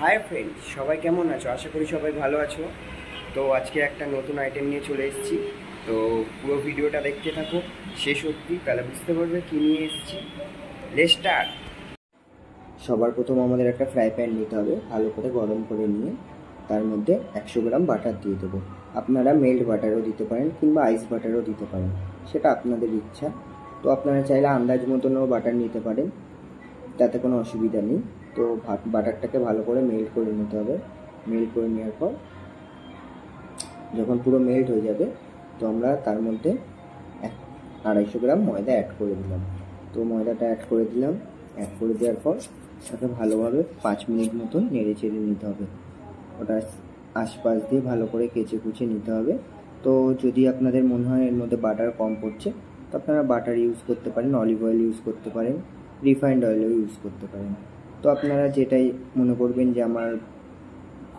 Hi friend, সবাই কেমন আছো? আশা করি সবাই ভালো আছো। তো আজকে একটা নতুন আইটেম নিয়ে চলে এসেছি। তো পুরো ভিডিওটা দেখতে থাকো শেষ অবধি, তাহলে বুঝতে পারবে কী নিয়ে এসেছি। Let's start. সবার প্রথম আমাদের একটা ফ্রাই প্যান নিতে হবে, ভালো করে গরম করে নিয়ে তার মধ্যে 100 গ্রাম বাটার দিয়ে দেবো। আপনারা মেল্ট বাটারও দিতে পারেন কিংবা আইস বাটারও দিতে পারেন, সেটা আপনাদের ইচ্ছা। তো আপনারা চাইলে আন্দাজ মতনও বাটার নিতে পারেন, তাতে কোনো অসুবিধা নেই। তো বাটারটাকে ভালো করে মেল্ট করে নিতে হবে। মেল্ট করে নেওয়ার পর যখন পুরো মেল্ট হয়ে যাবে, তো আমরা তার মধ্যে 250 গ্রাম ময়দা অ্যাড করে দিলাম। তো ময়দাটা অ্যাড করে দিলাম। অ্যাড করে দেওয়ার পর তাকে ভালোভাবে 5 মিনিট মতন নেড়ে চেড়ে নিতে হবে। ওটা আশপাশ দিয়ে ভালো করে কেচে কুচে নিতে হবে। তো যদি আপনাদের মনে হয় এর মধ্যে বাটার কম পড়ছে, তো আপনারা বাটার ইউজ করতে পারেন, অলিভ অয়েল ইউজ করতে পারেন, রিফাইন্ড অয়েলও ইউজ করতে পারেন। তো আপনারা যেটাই মনে করবেন যে আমার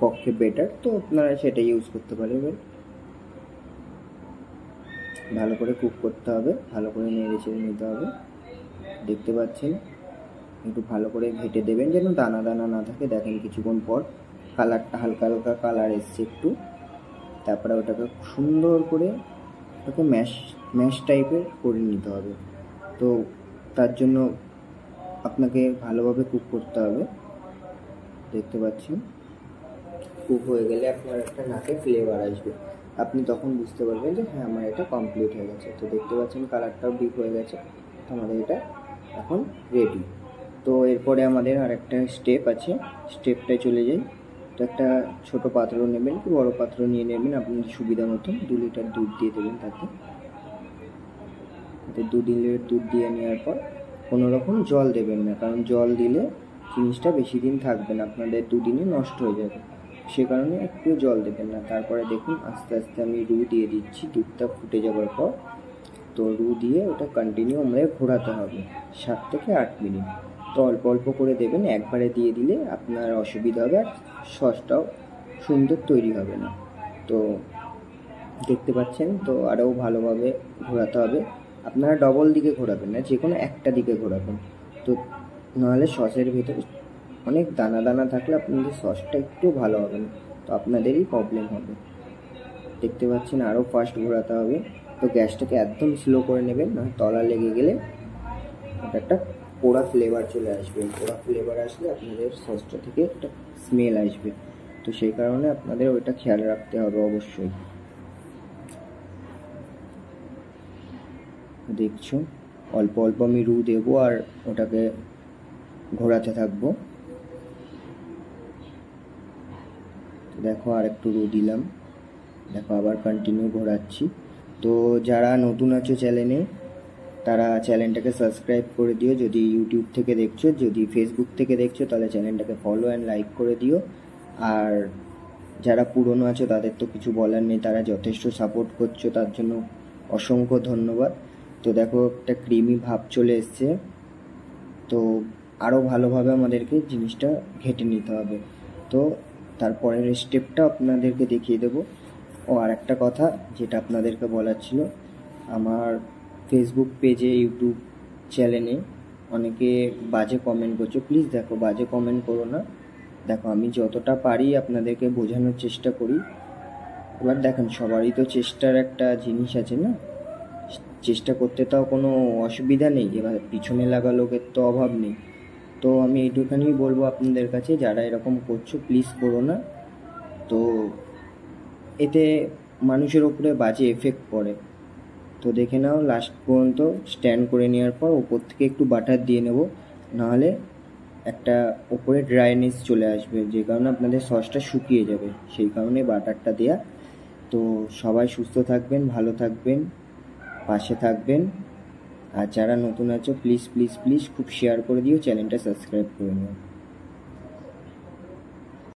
পক্ষে বেটার, তো আপনারা সেটাই ইউজ করতে পারবেন। ভালো করে কুক করতে হবে, ভালো করে নেড়ে চেড়ে নিতে হবে। দেখতে পাচ্ছেন, একটু ভালো করে ঘেটে দেবেন যেন দানা দানা না থাকে। দেখেন কিছুক্ষণ পর কালারটা হালকা হালকা কালার এসছে একটু। তারপরে ওটাকে সুন্দর করে ওটাকে ম্যাশ টাইপের করে নিতে হবে। তো তার জন্য আপনাকে ভালোভাবে কুক করতে হবে। দেখতে পাচ্ছেন কুক হয়ে গেলে আপনার একটা নাকে ফ্লেভার আসবে, আপনি তখন বুঝতে পারবেন যে হ্যাঁ আমার এটা কমপ্লিট হয়ে গেছে। তো দেখতে পাচ্ছেন কালারটাও ডিপ হয়ে গেছে, তো আমাদের এটা এখন রেডি। তো এরপরে আমাদের আর একটা স্টেপ আছে, স্টেপটায় চলে যাই। তো একটা ছোট পাত্র নেবেন কি বড় পাত্র নিয়ে নেবেন আপনাদের সুবিধা মতন। 2 লিটার দুধ দিয়ে দেবেন তাতে। 2 লিটার দুধ দিয়ে নেওয়ার পর কোনো রকম জল দেবেন না, কারণ জল দিলে জিনিসটা বেশি দিন থাকবে না, আপনাদের 2 দিনে নষ্ট হয়ে যাবে। সে কারণে একটু জল দেবেন না। তারপরে দেখুন আস্তে আস্তে আমি রু দিয়ে দিচ্ছি দুধটা ফুটে যাওয়ার পর। তো রু দিয়ে ওটা কন্টিনিউ আমাদের ঘোরাতে হবে 7 থেকে 8 মিনিট। তো অল্প অল্প করে দেবেন, একবারে দিয়ে দিলে আপনার অসুবিধা হবে আর সসটাও সুন্দর তৈরি হবে না। তো দেখতে পাচ্ছেন, তো আরও ভালোভাবে ঘোরাতে হবে। আপনারা ডবল দিকে ঘোরাবেন না, যে কোনো একটা দিকে ঘোরাবেন। তো নাহলে সসের ভেতরে অনেক দানা দানা থাকলে আপনাদের সসটা একটু ভালো হবে না, তো আপনাদেরই প্রবলেম হবে। দেখতে পাচ্ছেন আরও ফাস্ট ঘোরাতে হবে। তো গ্যাসটাকে একদম স্লো করে নেবেন, না তলা লেগে গেলে ওটা একটা পোড়া ফ্লেভার চলে আসবে। পোড়া ফ্লেভার আসলে আপনাদের সসটা থেকে একটা স্মেল আসবে। তো সেই কারণে আপনাদের ওইটা খেয়াল রাখতে হবে অবশ্যই। দেখছো অল্প অল্প আমি রু দেবো আর ওটাকে ঘোরাতে থাকবো। দেখো আর একটু রু দিলাম, দেখো আবার কন্টিনিউ ঘোরাচ্ছি। তো যারা নতুন আছো চ্যানেলে, তারা চ্যানেলটাকে সাবস্ক্রাইব করে দিও। যদি ইউটিউব থেকে দেখছো, যদি ফেসবুক থেকে দেখছো, তাহলে চ্যানেলটাকে ফলো অ্যান্ড লাইক করে দিও। আর যারা পুরনো আছো তাদের তো কিছু বলার নেই, তারা যথেষ্ট সাপোর্ট করছো, তার জন্য অসংখ্য ধন্যবাদ। তো দেখো একটা ক্রিমি ভাব চলে এসছে। তো আরও ভালোভাবে আমাদেরকে জিনিসটা ঘেটে নিতে হবে। তো তারপরের স্টেপটা আপনাদেরকে দেখিয়ে দেবো। ও আর একটা কথা যেটা আপনাদেরকে বলার ছিল, আমার ফেসবুক পেজে, ইউটিউব চ্যানেলে অনেকে বাজে কমেন্ট করছো। প্লিজ দেখো, বাজে কমেন্ট করো না। দেখো আমি যতটা পারি আপনাদেরকে বোঝানোর চেষ্টা করি। এবার দেখেন সবারই তো চেষ্টার একটা জিনিস আছে না, চেষ্টা করতে তাও কোনো অসুবিধা নেই, এবার পিছনে লাগা লোকের তো অভাব নেই। তো আমি এইটুখানি বলবো আপনাদের কাছে, যারা এরকম করছো প্লিজ করো না। তো এতে মানুষের ওপরে বাজে এফেক্ট পড়ে। তো দেখে নাও লাস্ট পর্যন্ত স্ট্যান্ড করে নেওয়ার পর ওপর থেকে একটু বাটার দিয়ে নেব, নাহলে একটা ওপরে ড্রাইনেস চলে আসবে, যে কারণে আপনাদের সসটা শুকিয়ে যাবে, সেই কারণে বাটারটা দেয়া। তো সবাই সুস্থ থাকবেন, ভালো থাকবেন, পাশে থাকবেন। আর যারা নতুন আছো প্লিজ প্লিজ প্লিজ খুব শেয়ার করে দিও, চ্যানেলটা সাবস্ক্রাইব করে নিও।